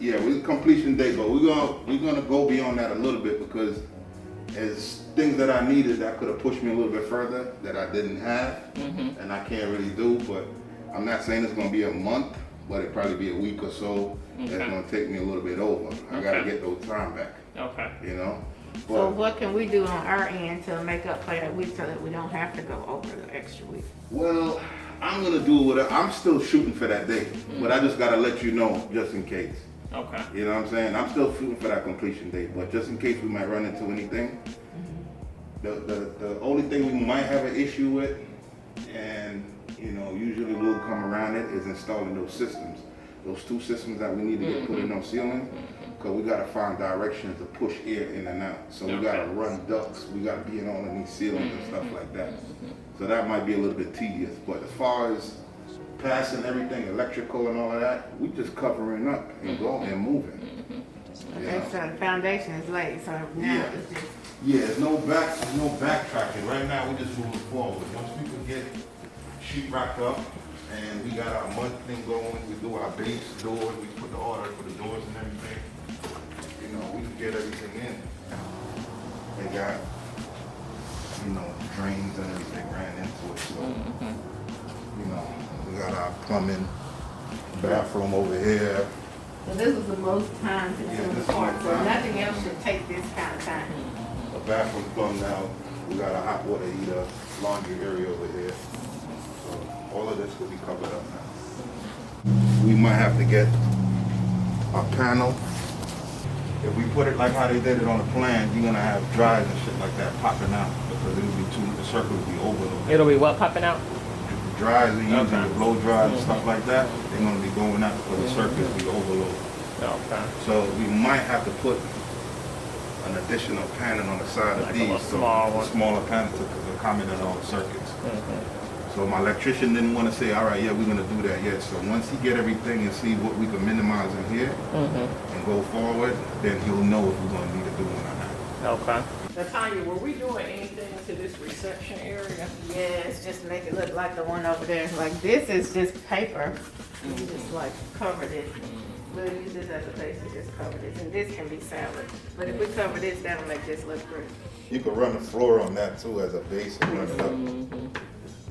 Yeah, with completion date, but we're gonna go beyond that a little bit because as things that I needed that could have pushed me a little bit further that I didn't have, and I can't really do. But I'm not saying it's gonna be a month, but it'll probably be a week or so. That's gonna take me a little bit over. I gotta get those time back. Okay. You know. But, so what can we do on our end to make up for that week so that we don't have to go over the extra week? Well, I'm gonna do what I'm still shooting for that day, but I just gotta let you know just in case. Okay. You know what I'm saying? I'm still shooting for that completion date, but just in case we might run into anything, the only thing we might have an issue with, and you know, usually we'll come around it, is installing those systems. Those 2 systems that we need to get put in on ceiling, because we gotta find directions to push air in and out. So we gotta run ducts, we gotta be in all of these ceilings and stuff like that. So that might be a little bit tedious, but as far as passing everything, electrical and all of that, we just covering up and going and moving. Okay, so the foundation is laid, so now it's just... there's no backtracking. Right now we're just moving forward. Once we can get sheet rocked up and we got our mud thing going, we do our base doors, we put the order for the doors and everything, you know, we can get everything in. They got, you know, drains and everything ran into it, so, you know, we got our plumbing, bathroom over here. So this is the most time consuming part, so nothing else should take this kind of time. The bathroom plumbed out, we got a hot water heater, laundry area over here. So all of this will be covered up now. We might have to get a panel. If we put it like how they did it on the plan, you're gonna have dries and shit like that popping out because it will be the circle will be overloaded. It'll be what popping out? The dries and using the blow dries and stuff like that, they're gonna be going out because the circuit will be overloaded. Okay. So we might have to put an additional panel on the side of these, so a smaller panel to accommodate all the circuits. So my electrician didn't want to say, all right, yeah, we're gonna do that yet. So once he get everything and see what we can minimize in here and go forward, then he'll know if we're gonna need to do one or not. Okay. Tanya, were we doing anything to this reception area? Yes, just make it look like the one over there. Like this is just paper. You just like covered it. We'll use this as a base to just cover this, and this can be salad. But if we cover this, that'll make this look great. You could run the floor on that too as a base and run it up.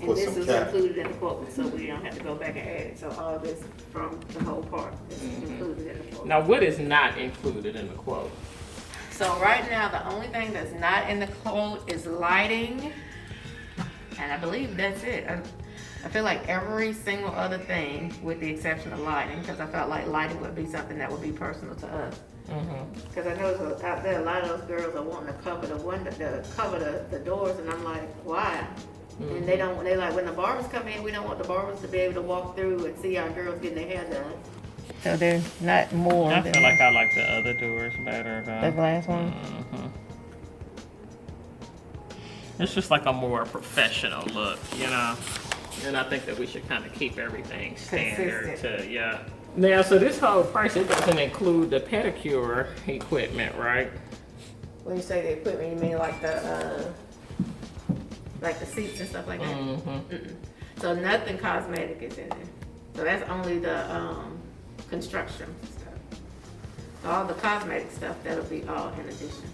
And this is included in the quote, so we don't have to go back and add it. So all this from the whole part is included in the quote. Now, what is not included in the quote? So right now, the only thing that's not in the quote is lighting, and I believe that's it. I feel like every single other thing, with the exception of lighting, because I felt like lighting would be something that would be personal to us. Because I know out there a lot of those girls are wanting to cover the window, cover the doors, and I'm like, why? And they like when the barbers come in, we don't want the barbers to be able to walk through and see our girls getting their hair done. So they're not more. I feel like I like the other doors better though. The glass one? It's just like a more professional look, you know? And I think that we should kind of keep everything standard to, Now, so this whole price, it doesn't include the pedicure equipment, right? When you say the equipment, you mean like the seats and stuff like that? So nothing cosmetic is in there. So that's only the construction stuff. All the cosmetic stuff, that'll be all in addition.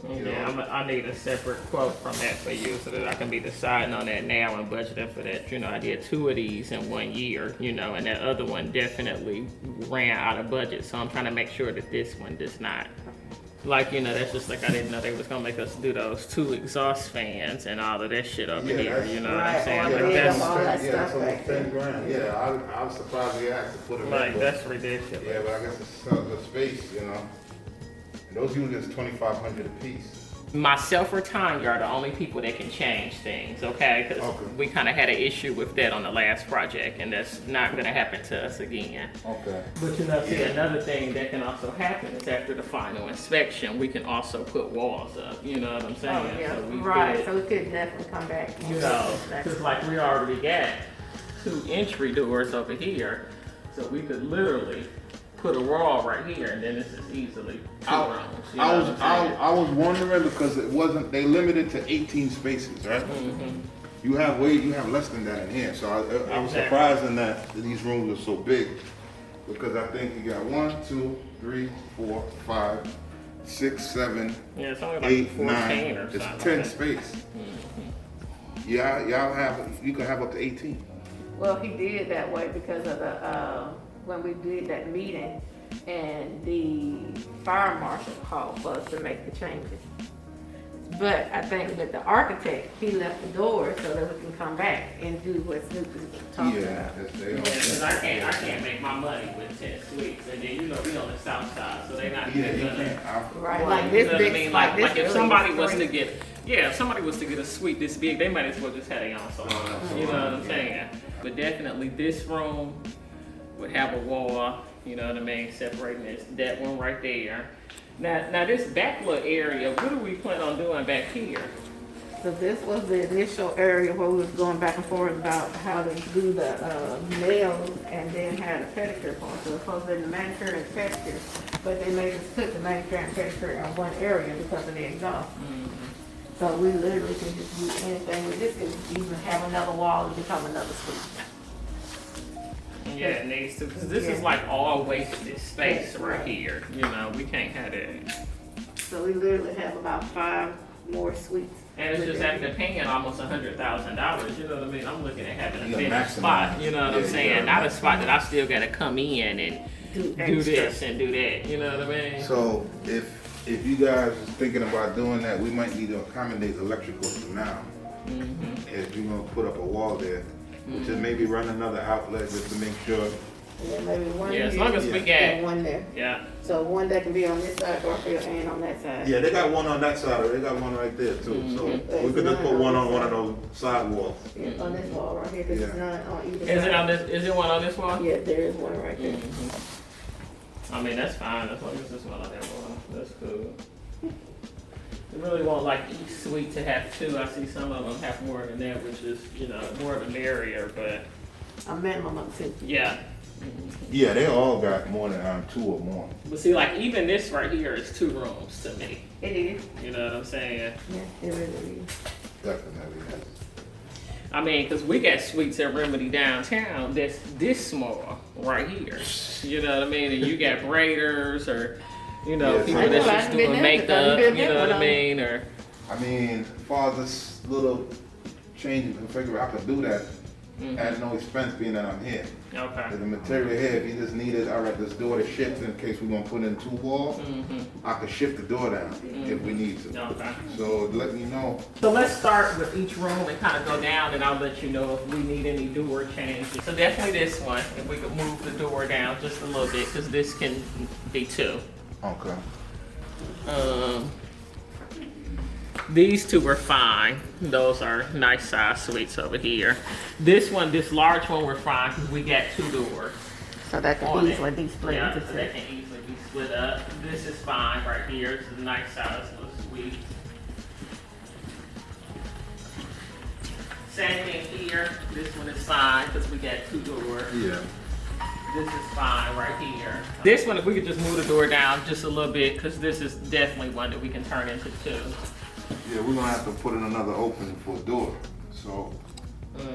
Yeah, I need a separate quote from that for you so that I can be deciding on that now and budgeting for that. You know, I did 2 of these in 1 year, you know, and that other one definitely ran out of budget. So I'm trying to make sure that this one does not. Like, you know, that's just like I didn't know they was gonna make us do those 2 exhaust fans and all of that shit over here. You know what I'm saying? It's almost 10 grand. Yeah, I was surprised we asked to put it in. Like, that's ridiculous. Yeah, but I guess it's the space, you know. And those units $2,500 a piece. Myself or Tanya are the only people that can change things, okay? Because we kind of had an issue with that on the last project, and that's not going to happen to us again. Okay. But you know, see, another thing that can also happen is after the final inspection, we can also put walls up. You know what I'm saying? Oh, yeah. So so we could definitely come back. You know, because like we already got 2 entry doors over here, so we could literally put a wall right here, and then this is easily 2 rooms. I was wondering because it wasn't, they limited to 18 spaces, right? You have less than that in here. So I was surprised in that these rooms are so big. because I think you got 1, 2, 3, 4, 5, 6, 7, Yeah, it's only like 8, 14 9. or It's something. 10 space. Yeah, you can have up to 18. Well, he did that way because of the, when we did that meeting and the fire marshal called for us to make the changes. But I think that the architect, he left the door so that we can come back and do what Snoop is talking Yeah, about. that's they Yeah, are. 'cause I can't make my money with 10 suites, and then we on the south side, so they not Yeah, you gonna. can't. Right, like You this know what I big, mean? like this. Like if really somebody is was to crazy. get, if somebody was to get a suite this big, they might as well just have their own salon. You know what I'm saying? But definitely this room would have a wall, you know what I mean, separating that one right there. Now this back little area, what do we plan on doing back here? So this was the initial area where we was going back and forth about how to do the nails and then had a pedicure part. So it's supposed to be the manicure and pedicure, but they made us put the manicure and pedicure in one area because of the exhaust. So we literally can just do anything. We just could even have another wall to become another suite. Yeah, it needs to, because this is like all wasted space right here. You know, we can't have that. So we literally have about 5 more suites. And it's just after paying almost $100,000, you know what I mean? I'm looking at having a You finished maximize. spot, you know what I'm Yeah, saying? yeah. Not a spot that I still gotta come in and do extra. this and do that, you know what I mean? So if you guys is thinking about doing that, we might need to accommodate electrical for now. If you're gonna put up a wall there, which is maybe run another outlet just to make sure. And then maybe one Yeah, as here long as we and get, one there. yeah, So one that can be on this side, Garfield, and on that side. Yeah, they got one on that side, or they got one right there too. So we could just put one on one of those side walls. Yeah, on this wall right here, 'cause there's Yeah. none on either side. is it on this, is it one on this wall? Yeah, there is one right there. I mean, that's fine, as long as this one on that wall, that's cool. We really want like each suite to have 2. I see some of them have more than that, which is, you know, more of a merrier, but A minimum of 2. yeah. Yeah, they all got more than 2 or more. But see, like even this right here is 2 rooms to me, It is. you know what I'm saying? Yeah, it really is. Definitely. I mean, because we got suites at Remedy downtown that's this small right here. You know what I mean? And you got braiders or, you know, Yeah, people so- that's I've just been doing there, makeup, I've been you know what I there. mean? Or, I mean, as far as this little change in configuration, I could do that at no expense being that I'm here. okay. The material here, if you just needed, all right, this door to shift in case we're gonna put in 2 walls, I could shift the door down if we need to. Okay. So let me know. So let's start with each room and kind of go down, and I'll let you know if we need any door changes. So definitely this one, if we could move the door down just a little bit, because this can be 2. Okay. These 2 were fine. Those are nice size suites over here. This one, this large one, we're fine because we got 2 doors. So that On can it. easily be split Yeah, into so 2. they can easily be split up. This is fine right here. It's a nice size little suite. Same thing here. This one is fine because we got 2 doors. Yeah. This is fine right here. This one, if we could just move the door down just a little bit, because this is definitely one that we can turn into 2. Yeah, we're gonna have to put in another opening for a door. So,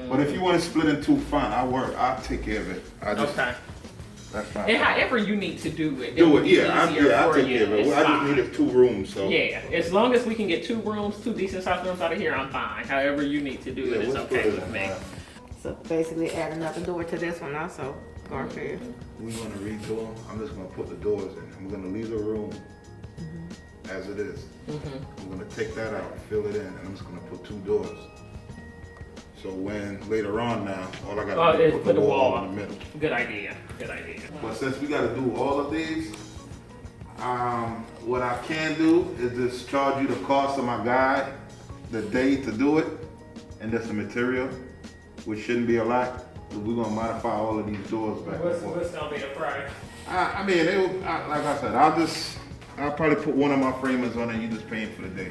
but if you want to split in 2, fine. I'll take care of it. Okay. That's fine. And however you need to do it. Do will it, be yeah. easier I'll for take you. care of it. It's I just fine. needed 2 rooms, so. Yeah, as long as we can get 2 rooms, 2 decent sized rooms out of here, I'm fine. However you need to do Yeah, it, it's we'll okay split it with in me. half. So basically add another door to this one also, Garfield. We're gonna redo them. I'm just gonna put the doors in. I'm gonna leave the room as it is. I'm gonna take that out, fill it in, and I'm just gonna put 2 doors. So when later on now, all I gotta do is put the wall in the middle. Good idea, good idea. But since we gotta do all of these, what I can do is just charge you the cost of my guide, the day to do it, and just the material, which shouldn't be a lot. We're gonna modify all of these doors back and forth. What's gonna be the price? I mean, like I said, I'll probably put one of my framers on and you just paying for the day.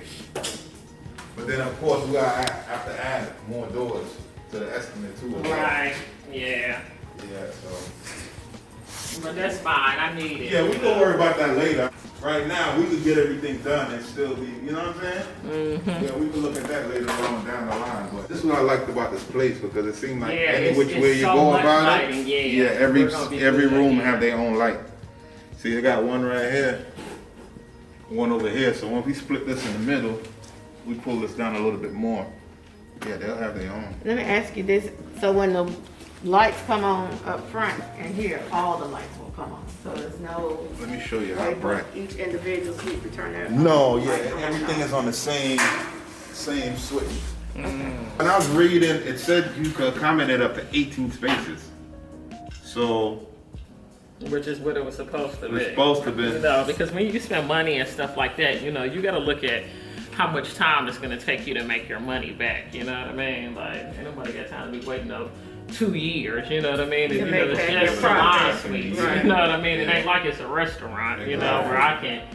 But then of course we gotta have to add more doors to the estimate too. Right, yeah. Yeah, so. But that's fine, I need it. Yeah, we gonna worry about that later. right now, we could get everything done and still be, you know what I'm saying? Mm-hmm. Yeah, we can look at that later on down the line. But this is what I liked about this place because it seemed like any which way you go about it, every room have their own light. See, they got one right here, one over here. So when we split this in the middle, we pull this down a little bit more. Yeah, they'll have their own. Let me ask you this. So when the lights come on up front and here, all the lights will come on. So there's no... Let me show you how bright. Each individual suite to turn their... No, yeah, everything is on the same switch. When I was reading, it said you could accommodate up to 18 spaces. So... Which is what it was supposed to be. It's supposed to be. You know, because when you spend money and stuff like that, you know, you got to look at how much time it's going to take you to make your money back. You know what I mean? Like, ain't nobody got time to be waiting up 2 years. You know what I mean? And, you know, it's just Salon Suites. Right. You know what I mean? It ain't like it's a restaurant, you know, where I can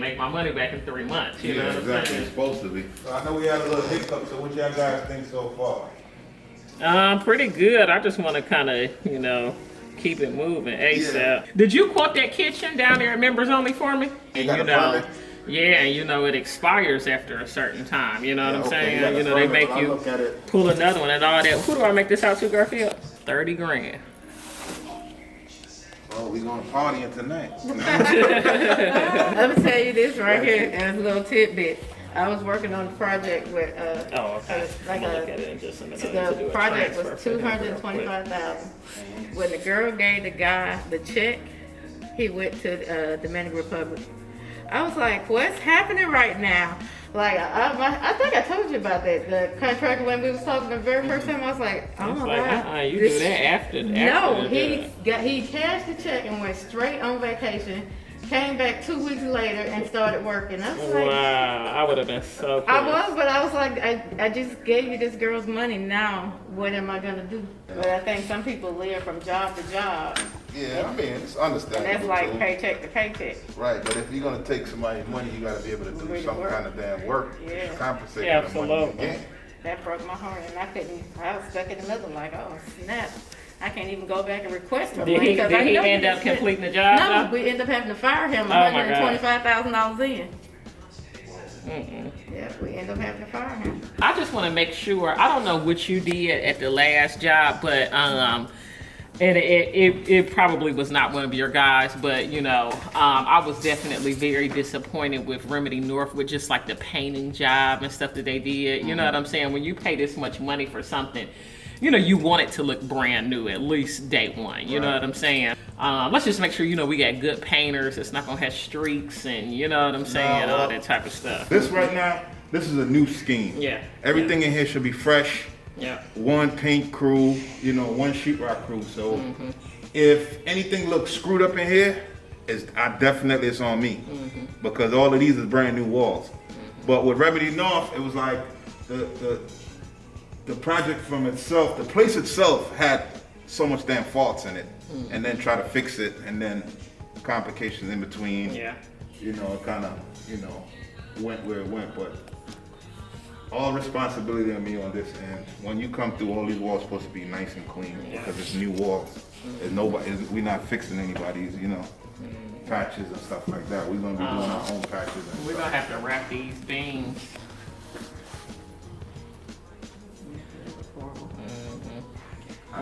make my money back in 3 months. You know what I'm saying? It's supposed to be. So I know we had a little hiccup. So what y'all guys think so far? Pretty good. I just want to kind of, you know, keep it moving ASAP. Yeah. Did you quote that kitchen down there at Members Only for me? And you know, yeah, you know, it expires after a certain time. You know what I'm saying? You know, they make you pull another one and all that. Who do I make this out to, Garfield? 30 grand. Oh, we gonna party tonight. Let me tell you this right here as a little tidbit. I was working on a project with the project was $225,000. When the girl gave the guy the check, he went to Dominican Republic. I was like, what's happening right now? Like, I think I told you about that. The contractor, when we was talking the very first time, I was like, oh my God. You do that after no, he cashed the check and went straight on vacation. Came back 2 weeks later and started working. I was like, wow, I would have been so pissed. I was like, I just gave you this girl's money. Now, what am I gonna do? But I think some people live from job to job. Yeah, I mean, it's understandable. And that's like paycheck to paycheck. Right, but if you're gonna take somebody's money, you gotta be able to do some kind of damn work to compensate for the money you get. That broke my heart, and I was stuck in the middle, like, oh snap. I can't even go back and request her money. Did he end up completing the job? No, we ended up having to fire him $125,000 in. Yeah, we ended up having to fire him. I just want to make sure, I don't know what you did at the last job, but and it probably was not one of your guys, but you know, I was definitely very disappointed with Remedy North with just like the painting job and stuff that they did. You know what I'm saying? When you pay this much money for something, you know, you want it to look brand new at least day one. You know what I'm saying? Let's just make sure, you know, we got good painters. It's not gonna have streaks and you know what I'm saying, all that type of stuff. This right now, this is a new scheme. Yeah. Everything in here should be fresh. Yeah. One paint crew, you know, one sheetrock crew. So if anything looks screwed up in here, it's on me because all of these is brand new walls. But with Remedy North, it was like the project from itself, the place itself had so much damn faults in it, and then try to fix it, and then complications in between. Yeah. You know, it kind of, you know, went where it went, but all responsibility on me on this end. When you come through, all these walls supposed to be nice and clean because it's new walls. We're not fixing anybody's, you know, patches and stuff like that. We're gonna be doing our own patches. And we're gonna have to wrap these beams.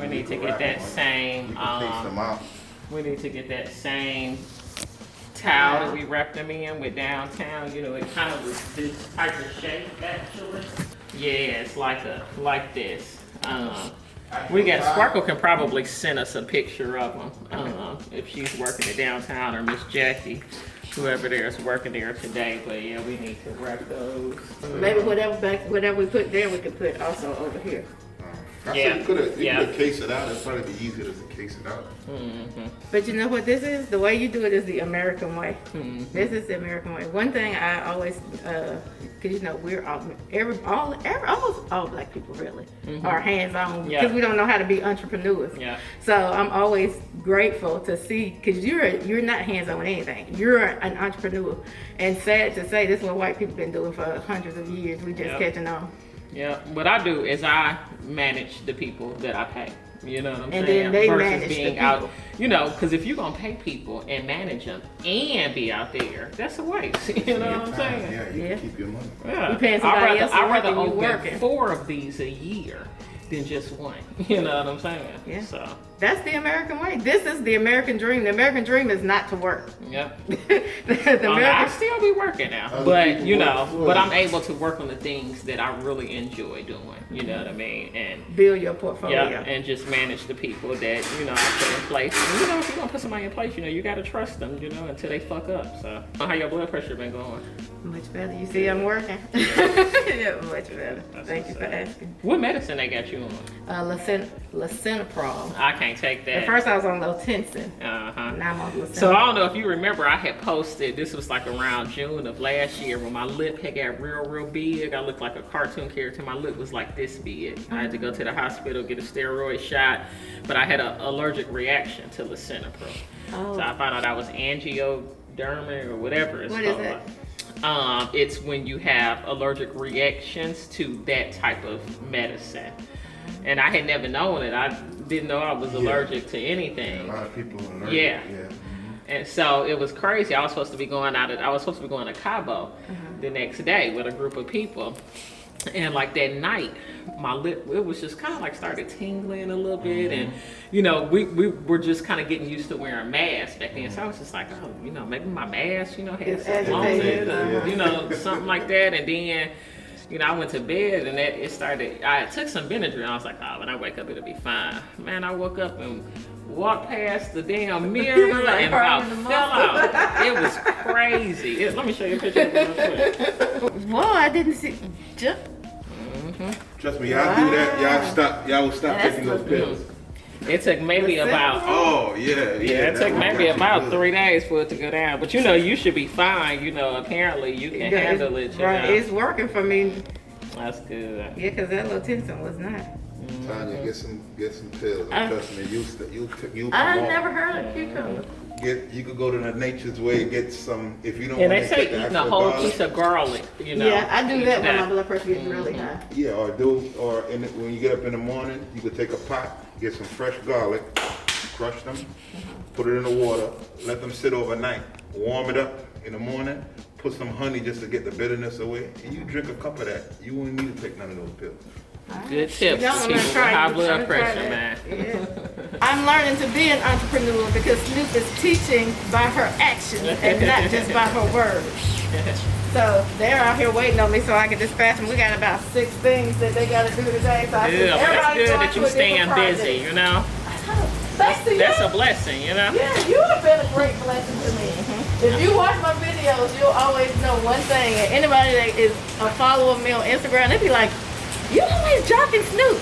We need to get that same. We need to get that same towel that we wrapped them in with downtown. You know, it kind of was this type of shape actually. Yeah, it's like this. We got Sparkle can probably send us a picture of them if she's working at downtown or Miss Jackie, whoever there is working there today. But yeah, we need to wrap those. Maybe whatever we put there, we could put also over here. You could have cased it out. It'd probably be easier to case it out. But you know what this is? The way you do it is the American way. This is the American way. One thing I always, because you know we're almost all black people really are hands-on because we don't know how to be entrepreneurs. Yeah. So I'm always grateful to see because you're not hands-on with anything. You're an entrepreneur, and sad to say, this is what white people been doing for hundreds of years. We just catching on. Yeah, what I do is I manage the people that I pay. You know what I'm And saying? then they Versus manage the being out, people. you know, because if you're gonna pay people and manage them and be out there, that's a waste. You know what I'm saying? Yeah, you Yeah. can keep your money. Yeah. You paying somebody else to I'd work rather and you open working. 4 of these a year than just one. You know what I'm saying? Yeah. So, That's the American way. This is the American dream. The American dream is not to work. yep. the I American, still be working now, Other but people you work know, for but you. I'm able to work on the things that I really enjoy doing. You know what I mean? And build your portfolio. yeah, and just manage the people that you know I put in place. And, you know, if you're gonna put somebody in place, you know, you gotta trust them. You know, until they fuck up. So, how your blood pressure been going? Much better. You see, I'm working. Yeah, much better. That's Thank you what's for up. asking. What medicine they got you on? Lisinopril. I can't take that. At first, I was on Lotensin. Uh-huh. Now I'm on Lisinopril. So I don't know if you remember, I had posted, this was like around June of last year when my lip had got real big. I looked like a cartoon character. My lip was like this big. I had to go to the hospital, get a steroid shot, but I had an allergic reaction to lisinopril. Oh. So I found out I was angioderma or whatever it's What is called. it? It's when you have allergic reactions to that type of medicine. And I had never known it. I didn't know I was allergic to A anything. lot of people are allergic. Yeah. Yeah. And so it was crazy. I was supposed to be going to Cabo the next day with a group of people. And like that night, my lip, it was just kind of like started tingling a little bit. And, you know, we were just kind of getting used to wearing masks back then. So I was just like, oh, you know, maybe my mask, you know, had It's something wrong with it, agitated, or, you know, something like that. And then, you know, I went to bed and I took some Benadryl. I was like, oh, when I wake up, it'll be fine. Man, I woke up and walked past the damn mirror Like and about hurting the fell out. It was crazy. Let me show you a picture of it real quick. Whoa, I didn't see. Trust me, y'all do that, y'all will stop That's taking those good. pills. It took maybe Lisinopril? about Oh, yeah. yeah, it took maybe about 3 days for it to go down. But you know, you should be fine. You know, apparently you can handle it. You Right, know? it's working for me. That's good. Yeah, because that Lotensin was not. Tanya, get some pills. Trust me, you I come never on. heard of cucumber. You could go to the nature's way, get some, if you don't And want they to say take the eating a actual whole garlic. piece of garlic. You know. Yeah, I do eat that when my blood pressure gets really high. Yeah, when you get up in the morning, you could take a pot, get some fresh garlic, crush them, put it in the water, let them sit overnight, warm it up in the morning, put some honey just to get the bitterness away, and you drink a cup of that. You won't need to take none of those pills. Good tips Y'all for wanna people with try it. high I'm blood gonna try pressure, man. that. Yeah. I'm learning to be an entrepreneur because Snoop is teaching by her actions and not just by her words. So they're out here waiting on me so I can dispatch them. We got about 6 things that they got to do today. So I Yeah, but that's everybody's good going that to you a staying different project. busy. You know, Thanks to you. that's a blessing. You know. Yeah, you have been a great blessing to me. If you watch my videos, you'll always know one thing. And anybody that is a follower of me on Instagram, they be like, you always jocking Snoop.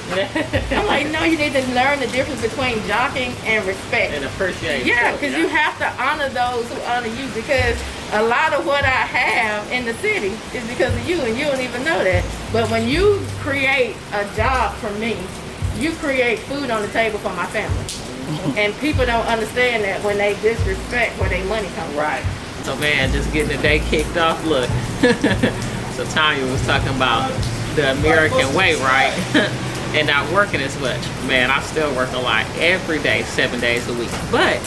I'm like, no, you need to learn the difference between jocking and respect. And appreciate. Yeah, too, because you have to honor those who honor you, because a lot of what I have in the city is because of you, and you don't even know that. But when you create a job for me, you create food on the table for my family. And people don't understand that when they disrespect where their money comes from. Right. So man, just getting the day kicked off. Look. So Tanya was talking about the American way, right? And not working as much. Man, I still work a lot every day, 7 days a week. But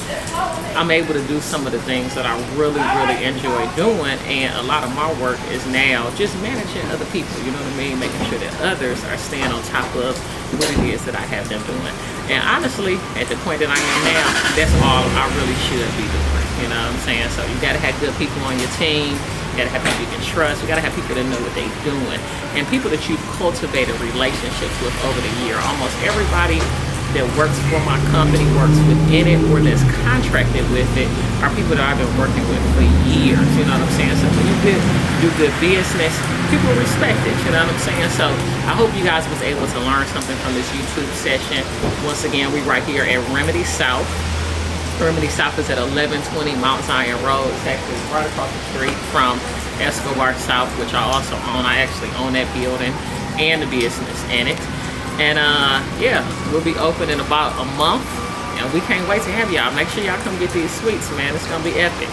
I'm able to do some of the things that I really enjoy doing. And a lot of my work is now just managing other people, you know what I mean? Making sure that others are staying on top of what it is that I have them doing. And honestly, at the point that I am now, that's all I really should be doing. You know what I'm saying? So you gotta have good people on your team. You gotta have people you can trust. You gotta have people that know what they're doing. And people that you've cultivated relationships with over the year. Almost everybody that works for my company, works within it, or that's contracted with it, are people that I've been working with for years. You know what I'm saying? So when you do good business, people respect it. You know what I'm saying? So I hope you guys was able to learn something from this YouTube session. Once again, we right here at Remedy South. Remedy South is at 1120 Mount Zion Road. It's actually right across the street from Escobar South, which I also own. I actually own that building and the business in it. And yeah, we'll be open in about a month. And we can't wait to have y'all. Make sure y'all come get these suites, man. It's gonna be epic.